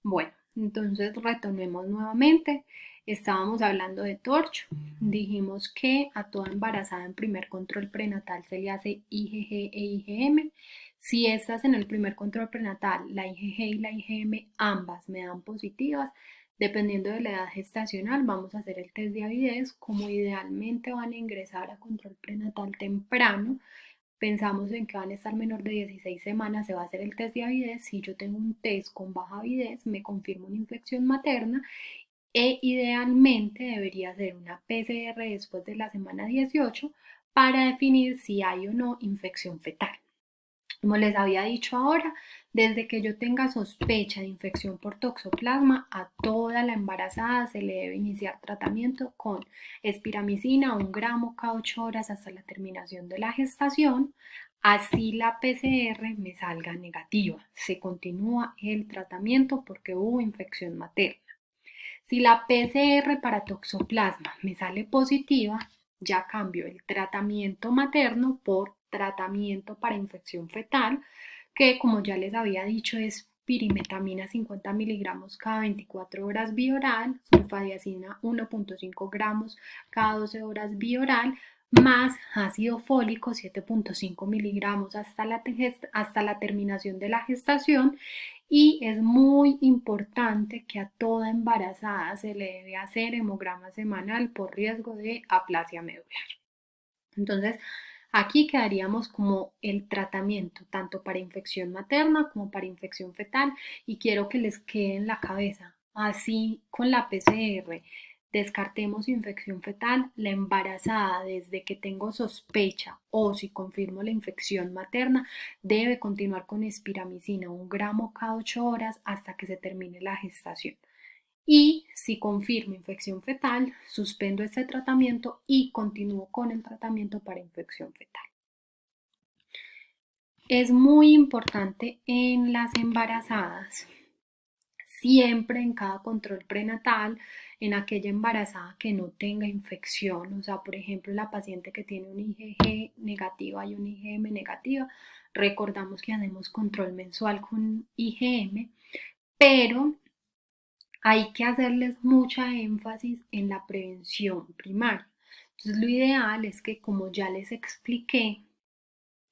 Bueno, entonces retomemos nuevamente. Estábamos hablando de torcho. Dijimos que a toda embarazada en primer control prenatal se le hace IgG e IgM. Si estás en el primer control prenatal, la IgG y la IgM ambas me dan positivas, dependiendo de la edad gestacional, vamos a hacer el test de avidez. Como idealmente van a ingresar a control prenatal temprano, pensamos en que van a estar menor de 16 semanas, se va a hacer el test de avidez. Si yo tengo un test con baja avidez, me confirma una infección materna e idealmente debería ser una PCR después de la semana 18 para definir si hay o no infección fetal. Como les había dicho ahora, desde que yo tenga sospecha de infección por toxoplasma, a toda la embarazada se le debe iniciar tratamiento con espiramicina, 1 gramo cada 8 horas hasta la terminación de la gestación. Así la PCR me salga negativa. Se continúa el tratamiento porque hubo infección materna. Si la PCR para toxoplasma me sale positiva, ya cambio el tratamiento materno por tratamiento para infección fetal, que como ya les había dicho es pirimetamina 50 miligramos cada 24 horas bioral, sulfadiacina 1.5 gramos cada 12 horas bioral, más ácido fólico 7.5 miligramos hasta la terminación de la gestación. Y es muy importante que a toda embarazada se le debe hacer hemograma semanal por riesgo de aplasia medular. Entonces, aquí quedaríamos como el tratamiento tanto para infección materna como para infección fetal, y quiero que les quede en la cabeza, así con la PCR descartemos infección fetal, la embarazada desde que tengo sospecha o si confirmo la infección materna debe continuar con espiramicina 1 gramo cada 8 horas hasta que se termine la gestación. Y si confirmo infección fetal, suspendo este tratamiento y continúo con el tratamiento para infección fetal. Es muy importante en las embarazadas, siempre en cada control prenatal, en aquella embarazada que no tenga infección, o sea, por ejemplo, la paciente que tiene un IgG negativa y un IgM negativa, recordamos que hacemos control mensual con IgM, pero hay que hacerles mucha énfasis en la prevención primaria. Entonces, lo ideal es que, como ya les expliqué,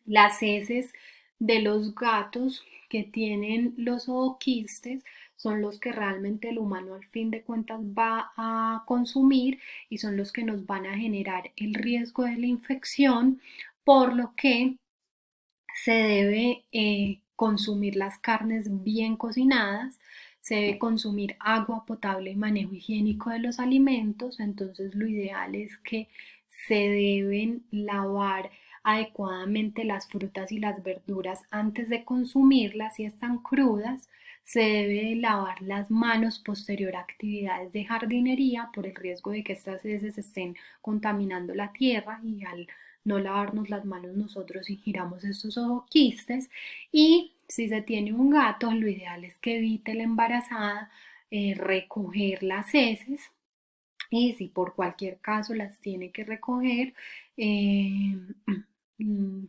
las heces de los gatos que tienen los ooquistes son los que realmente el humano al fin de cuentas va a consumir y son los que nos van a generar el riesgo de la infección, por lo que se debe consumir las carnes bien cocinadas, se debe consumir agua potable y manejo higiénico de los alimentos. Entonces lo ideal es que se deben lavar adecuadamente las frutas y las verduras antes de consumirlas si están crudas. Se debe lavar las manos posterior a actividades de jardinería por el riesgo de que estas heces estén contaminando la tierra, y al no lavarnos las manos nosotros ingiramos estos ooquistes. Y si se tiene un gato, lo ideal es que evite la embarazada recoger las heces, y si por cualquier caso las tiene que recoger, eh,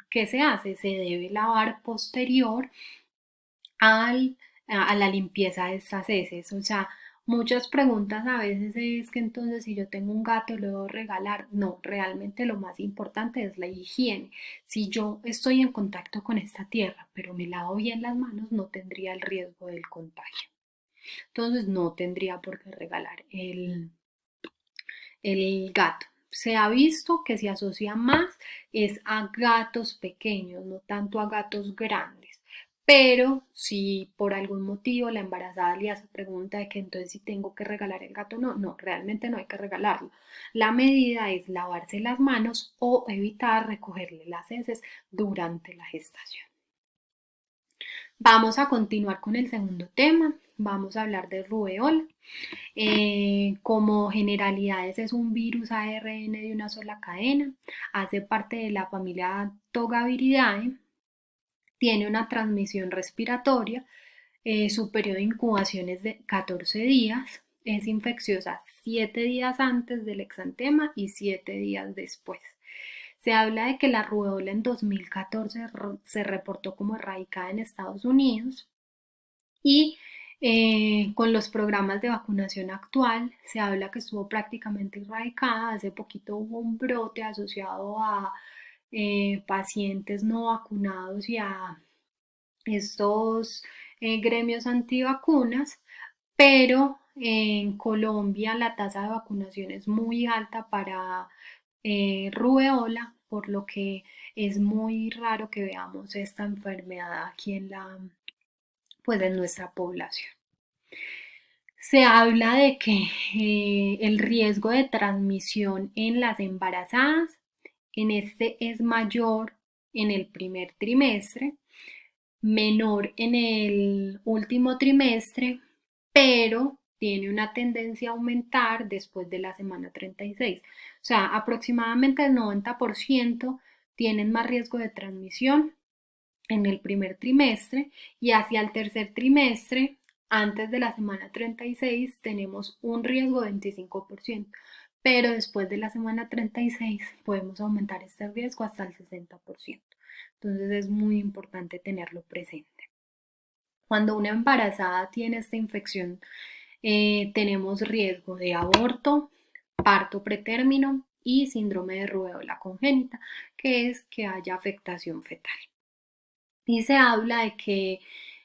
¿qué se hace? Se debe lavar posterior al, a la limpieza de estas heces. O sea, muchas preguntas a veces es que entonces si yo tengo un gato lo debo regalar. No, realmente lo más importante es la higiene. Si yo estoy en contacto con esta tierra, pero me lavo bien las manos, no tendría el riesgo del contagio. Entonces no tendría por qué regalar el gato. Se ha visto que se asocia más es a gatos pequeños, no tanto a gatos grandes. Pero si por algún motivo la embarazada le hace pregunta de que entonces si tengo que regalar el gato, no, no, realmente no hay que regalarlo. La medida es lavarse las manos o evitar recogerle las heces durante la gestación. Vamos a continuar con el segundo tema. Vamos a hablar de rubeola. Como generalidades es un virus ARN de una sola cadena, hace parte de la familia Togaviridae, tiene una transmisión respiratoria, su periodo de incubación es de 14 días, es infecciosa 7 días antes del exantema y 7 días después. Se habla de que la rubeola en 2014 se reportó como erradicada en Estados Unidos, y Con los programas de vacunación actual, se habla que estuvo prácticamente erradicada. Hace poquito hubo un brote asociado a pacientes no vacunados y a estos gremios antivacunas, pero en Colombia la tasa de vacunación es muy alta para rubeola, por lo que es muy raro que veamos esta enfermedad aquí pues en nuestra población. Se habla de que el riesgo de transmisión en las embarazadas en este es mayor en el primer trimestre, menor en el último trimestre, pero tiene una tendencia a aumentar después de la semana 36. O sea, aproximadamente el 90% tienen más riesgo de transmisión en el primer trimestre, y hacia el tercer trimestre, antes de la semana 36, tenemos un riesgo de 25%, pero después de la semana 36 podemos aumentar este riesgo hasta el 60%. Entonces es muy importante tenerlo presente. Cuando una embarazada tiene esta infección, tenemos riesgo de aborto, parto pretérmino y síndrome de rubéola congénita, que es que haya afectación fetal. Y se habla de que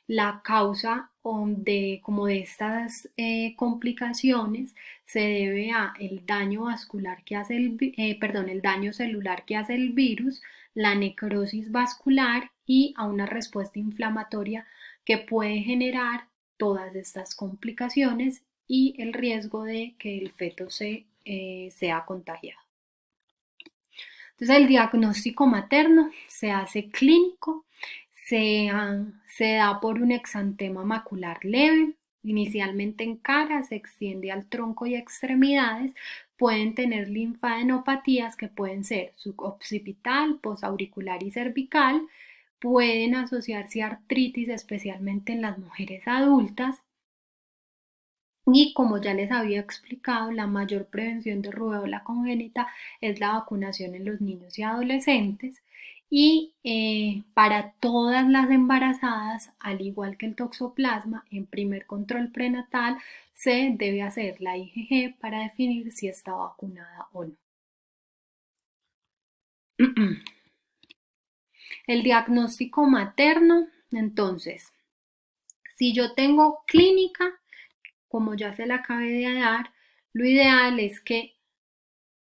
la causa de estas complicaciones se debe a el daño vascular que hace el daño celular que hace el virus, la necrosis vascular y a una respuesta inflamatoria que puede generar todas estas complicaciones y el riesgo de que el feto sea contagiado. Entonces el diagnóstico materno se hace clínico, se da por un exantema macular leve, inicialmente en cara, se extiende al tronco y extremidades. Pueden tener linfadenopatías que pueden ser suboccipital, posauricular y cervical. Pueden asociarse a artritis, especialmente en las mujeres adultas. Y como ya les había explicado, la mayor prevención de rubéola congénita es la vacunación en los niños y adolescentes. Y para todas las embarazadas, al igual que el toxoplasma, en primer control prenatal se debe hacer la IgG para definir si está vacunada o no. El diagnóstico materno, entonces, si yo tengo clínica, como ya se la acabé de dar, lo ideal es que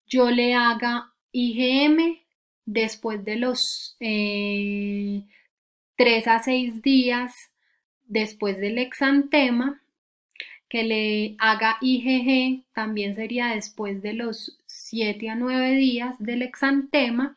yo le haga IgM después de los 3 a 6 días después del exantema, que le haga IgG también sería después de los 7 a 9 días del exantema.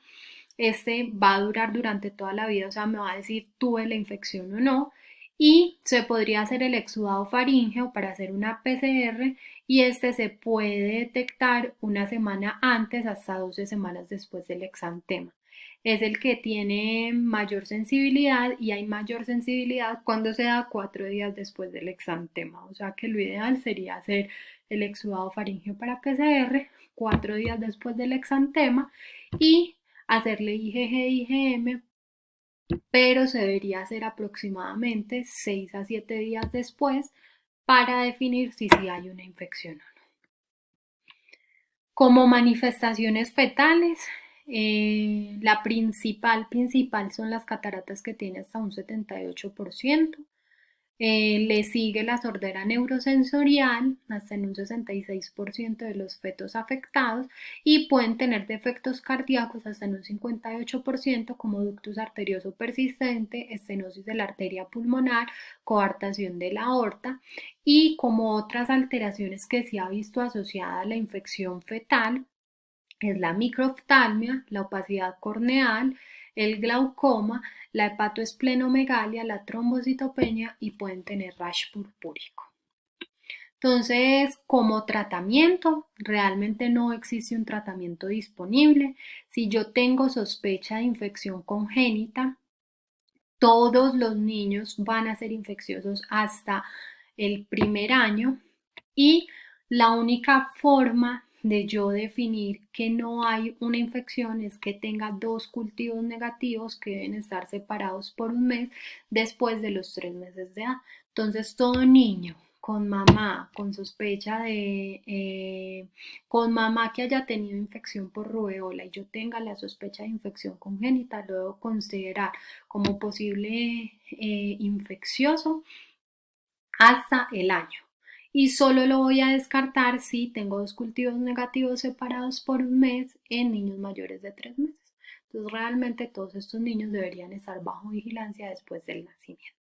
Este va a durar durante toda la vida, o sea, me va a decir tuve la infección o no. Y se podría hacer el exudado faríngeo para hacer una PCR, y este se puede detectar una semana antes hasta 12 semanas después del exantema. Es el que tiene mayor sensibilidad, y hay mayor sensibilidad cuando se da 4 días después del exantema. O sea que lo ideal sería hacer el exudado faríngeo para PCR 4 días después del exantema y hacerle IgG IgM, pero se debería hacer aproximadamente 6 a 7 días después para definir si sí hay una infección o no. Como manifestaciones fetales, la principal son las cataratas, que tiene hasta un 78%. Le sigue la sordera neurosensorial, hasta en un 66% de los fetos afectados, y pueden tener defectos cardíacos hasta en un 58%, como ductus arterioso persistente, estenosis de la arteria pulmonar, coartación de la aorta, y como otras alteraciones que se ha visto asociada a la infección fetal es la microftalmia, la opacidad corneal, el glaucoma, la hepatoesplenomegalia, la trombocitopenia, y pueden tener rash purpúrico. Entonces, como tratamiento, realmente no existe un tratamiento disponible. Si yo tengo sospecha de infección congénita, todos los niños van a ser infecciosos hasta el primer año, y la única forma de yo definir que no hay una infección es que tenga dos cultivos negativos que deben estar separados por un mes después de los 3 meses de edad. Entonces, todo niño con mamá, con sospecha con mamá que haya tenido infección por rubeola y yo tenga la sospecha de infección congénita, lo debo considerar como posible infeccioso hasta el año. Y solo lo voy a descartar si tengo dos cultivos negativos separados por un mes en niños mayores de 3 meses. Entonces realmente todos estos niños deberían estar bajo vigilancia después del nacimiento.